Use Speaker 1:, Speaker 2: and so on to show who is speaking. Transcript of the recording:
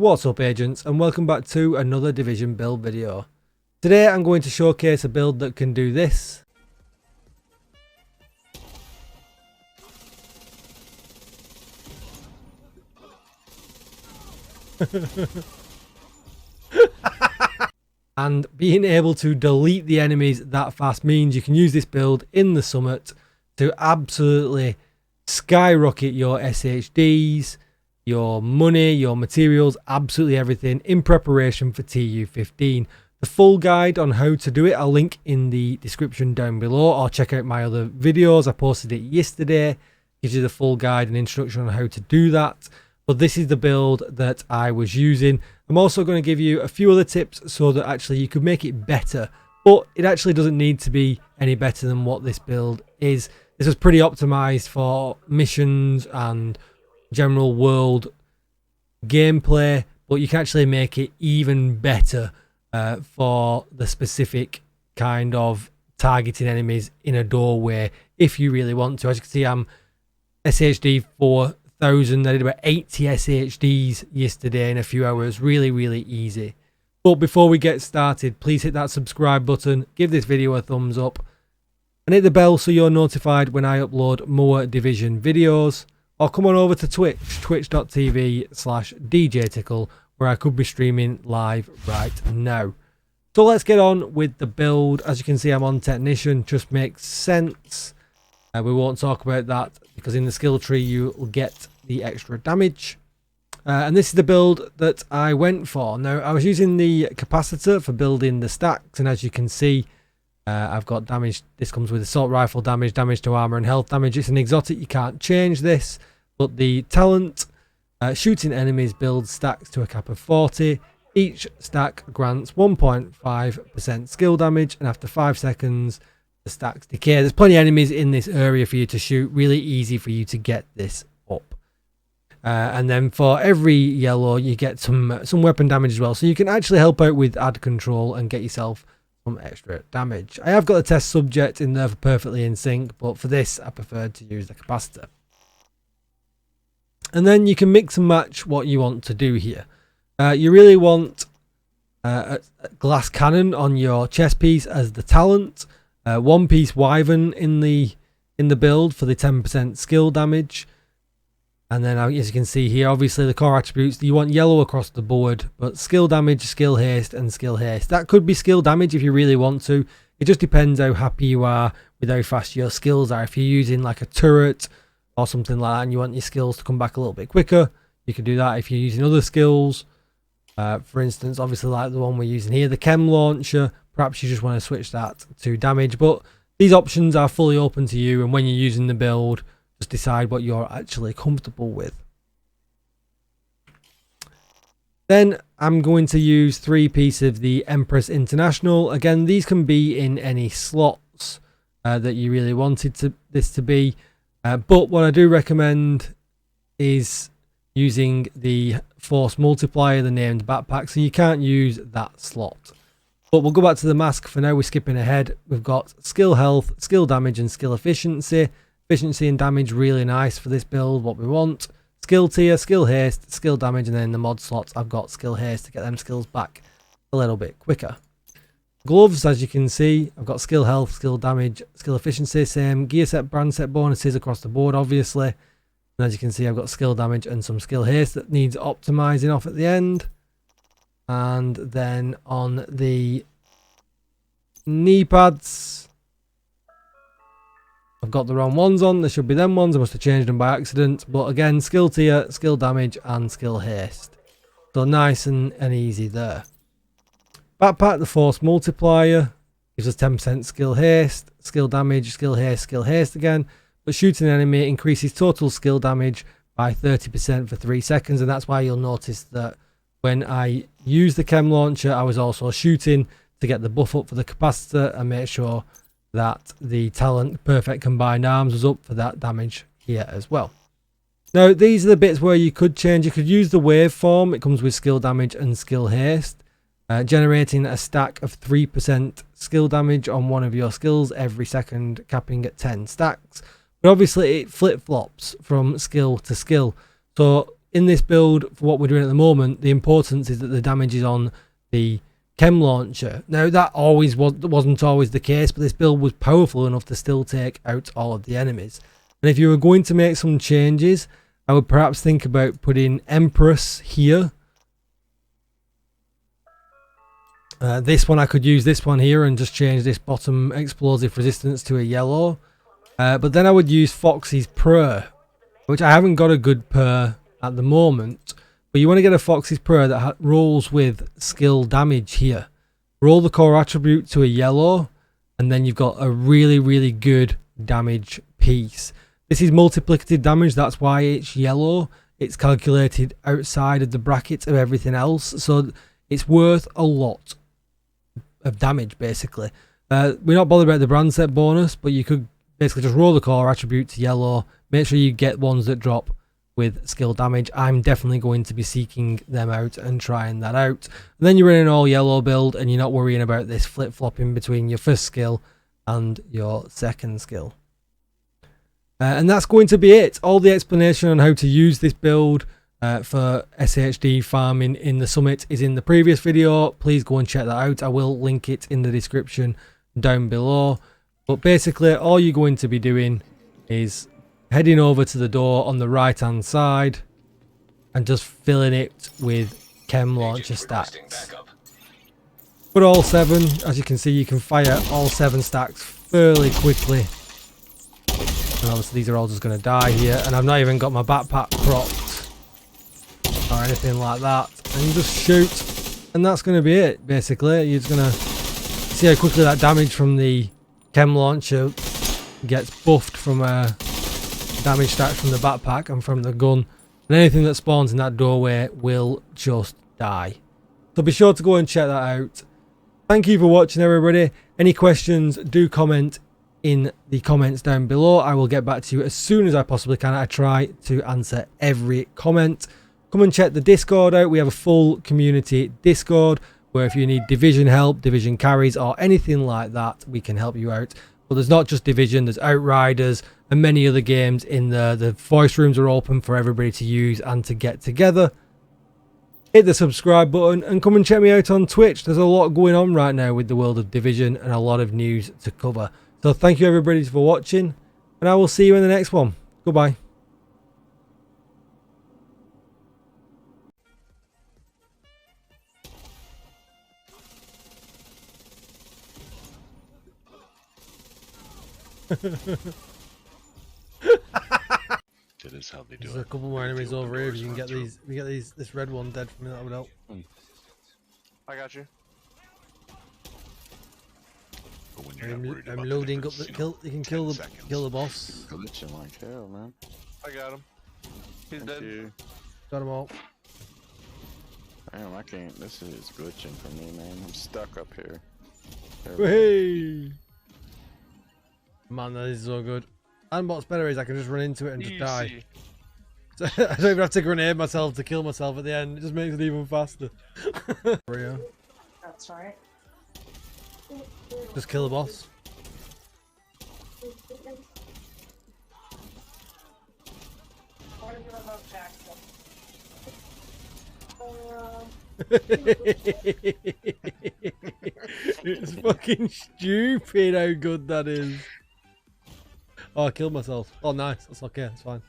Speaker 1: What's up agents, and welcome back to another Division build video. Today I'm going to showcase a build that can do this. And being able to delete the enemies that fast means you can use this build in the summit to absolutely skyrocket your SHDs, your money, your materials, absolutely everything in preparation for TU15. The full guide on how to do it I'll link in the description down below, or check out my other videos. I posted it yesterday. Gives you the full guide and instruction on how to do that. But this is the build that I was using. I'm also going to give you a few other tips so that actually you could make it better, but it actually doesn't need to be any better than what this build is. This was pretty optimized for missions and general world gameplay, but you can actually make it even better for the specific kind of targeting enemies in a doorway if you really want to. As you can see, I'm SHD 4000. I did about 80 SHDs yesterday in a few hours. Really easy. But before we get started, please hit that subscribe button, give this video a thumbs up, and hit the bell so you're notified when I upload more Division videos. Or come on over to Twitch, twitch.tv/DJTICKLE, where I could be streaming live right now. So let's get on with the build. As you can see, I'm on Technician, just makes sense. We won't talk about that because in the skill tree you will get the extra damage. And this is the build that I went for. Now, I was using the capacitor for building the stacks, and as you can see, I've got damage. This comes with assault rifle damage, damage to armor and health damage. It's an exotic, you can't change this, but the talent, shooting enemies builds stacks to a cap of 40. Each stack grants 1.5% skill damage, and after 5 seconds the stacks decay. There's plenty of enemies in this area for you to shoot, really easy for you to get this up. And then for every yellow you get some weapon damage as well, so you can actually help out with ad control and get yourself some extra damage. I have got a test subject in there for perfectly in sync, but for this I preferred to use the capacitor. And then you can mix and match what you want to do here. You really want a glass cannon on your chest piece as the talent, one piece wyvern in the build for the 10% skill damage. And then as you can see here, obviously the core attributes, you want yellow across the board, but skill damage, skill haste and skill haste. That could be skill damage if you really want to. It just depends how happy you are with how fast your skills are. If you're using like a turret or something like that and you want your skills to come back a little bit quicker, you can do that. If you're using other skills, for instance, obviously like the one we're using here, the chem launcher, perhaps you just want to switch that to damage. But these options are fully open to you, and when you're using the build, just decide what you're actually comfortable with. Then I'm going to use 3 pieces of the Empress International. Again, these can be in any slots that you really wanted this to be. But what I do recommend is using the force multiplier, the named backpack, so you can't use that slot. But we'll go back to the mask for now. We're skipping ahead. We've got skill health, skill damage and skill efficiency. Efficiency and damage really nice for this build, what we want. Skill tier, skill haste, skill damage, and then in the mod slots I've got skill haste to get them skills back a little bit quicker. Gloves, as you can see, I've got skill health, skill damage, skill efficiency, same gear set, brand set bonuses across the board obviously. And as you can see, I've got skill damage and some skill haste that needs optimizing off at the end. And then on the knee pads, I've got the wrong ones on. There should be them ones. I must have changed them by accident. But again, skill tier, skill damage and skill haste. So nice and easy there. Backpack, the force multiplier, gives us 10% skill haste, skill damage, skill haste again. But shooting an enemy increases total skill damage by 30% for 3 seconds. And that's why you'll notice that when I use the chem launcher, I was also shooting to get the buff up for the capacitor and make sure that the talent perfect combined arms was up for that damage here as well. Now these are the bits where you could change. You could use the waveform. It comes with skill damage and skill haste, generating a stack of 3% skill damage on one of your skills every second, capping at 10 stacks. But obviously it flip-flops from skill to skill. So in this build, for what we're doing at the moment, the importance is that the damage is on the chem launcher. Now that wasn't always the case, but this build was powerful enough to still take out all of the enemies. And if you were going to make some changes, I would perhaps think about putting Empress here. This one, I could use this one here and just change this bottom explosive resistance to a yellow. But then I would use Foxy's Prayer, which I haven't got a good prayer at the moment. But you want to get a Foxy's Prayer that rolls with skill damage here. Roll the core attribute to a yellow, and then you've got a really, really good damage piece. This is multiplicative damage, that's why it's yellow. It's calculated outside of the brackets of everything else, so it's worth a lot of damage, basically. We're not bothered about the brand set bonus, but you could basically just roll the core attribute to yellow. Make sure you get ones that drop with skill damage. I'm definitely going to be seeking them out and trying that out. And then you're in an all yellow build and you're not worrying about this flip-flopping between your first skill and your second skill. And that's going to be it. All the explanation on how to use this build for SHD farming in the summit is in the previous video. Please go and check that out. I will link it in the description down below. But basically all you're going to be doing is heading over to the door on the right hand side and just filling it with chem launcher stacks. Put all 7, as you can see, you can fire all 7 stacks fairly quickly. And obviously these are all just going to die here, and I've not even got my backpack propped or anything like that. And you just shoot, and that's going to be it, basically. You're just going to see how quickly that damage from the chem launcher gets buffed from damage stacks from the backpack and from the gun. And anything that spawns in that doorway will just die. So be sure to go and check that out. Thank you for watching, everybody. Any questions, do comment in the comments down below. I will get back to you as soon as I possibly can. I try to answer every comment. Come and check the Discord out. We have a full community Discord where if you need division help, division carries or anything like that, we can help you out. But there's not just division, there's Outriders and many other games in there. The voice rooms are open for everybody to use and to get together. Hit the subscribe button and come and check me out on Twitch. There's a lot going on right now with the world of Division and a lot of news to cover. So thank you everybody for watching, and I will see you in the next one. Goodbye.
Speaker 2: That is how they do it.
Speaker 1: There's a couple more enemies over here. If you can get these, this red one dead for me, that would help.
Speaker 3: I got you.
Speaker 1: I'm loading up the kill. You can kill the boss.
Speaker 4: Glitching like hell, man.
Speaker 3: I got him. He's dead.
Speaker 4: You.
Speaker 1: Got them all.
Speaker 4: Damn, I can't. This is glitching for me, man. I'm stuck up here.
Speaker 1: Hey! Man, that is so good. And what's better is I can just run into it and just die. So I don't even have to grenade myself to kill myself at the end. It just makes it even faster.
Speaker 5: That's right.
Speaker 1: Just kill the boss. It's fucking stupid how good that is. Oh, I killed myself. Oh, nice. That's okay. That's fine.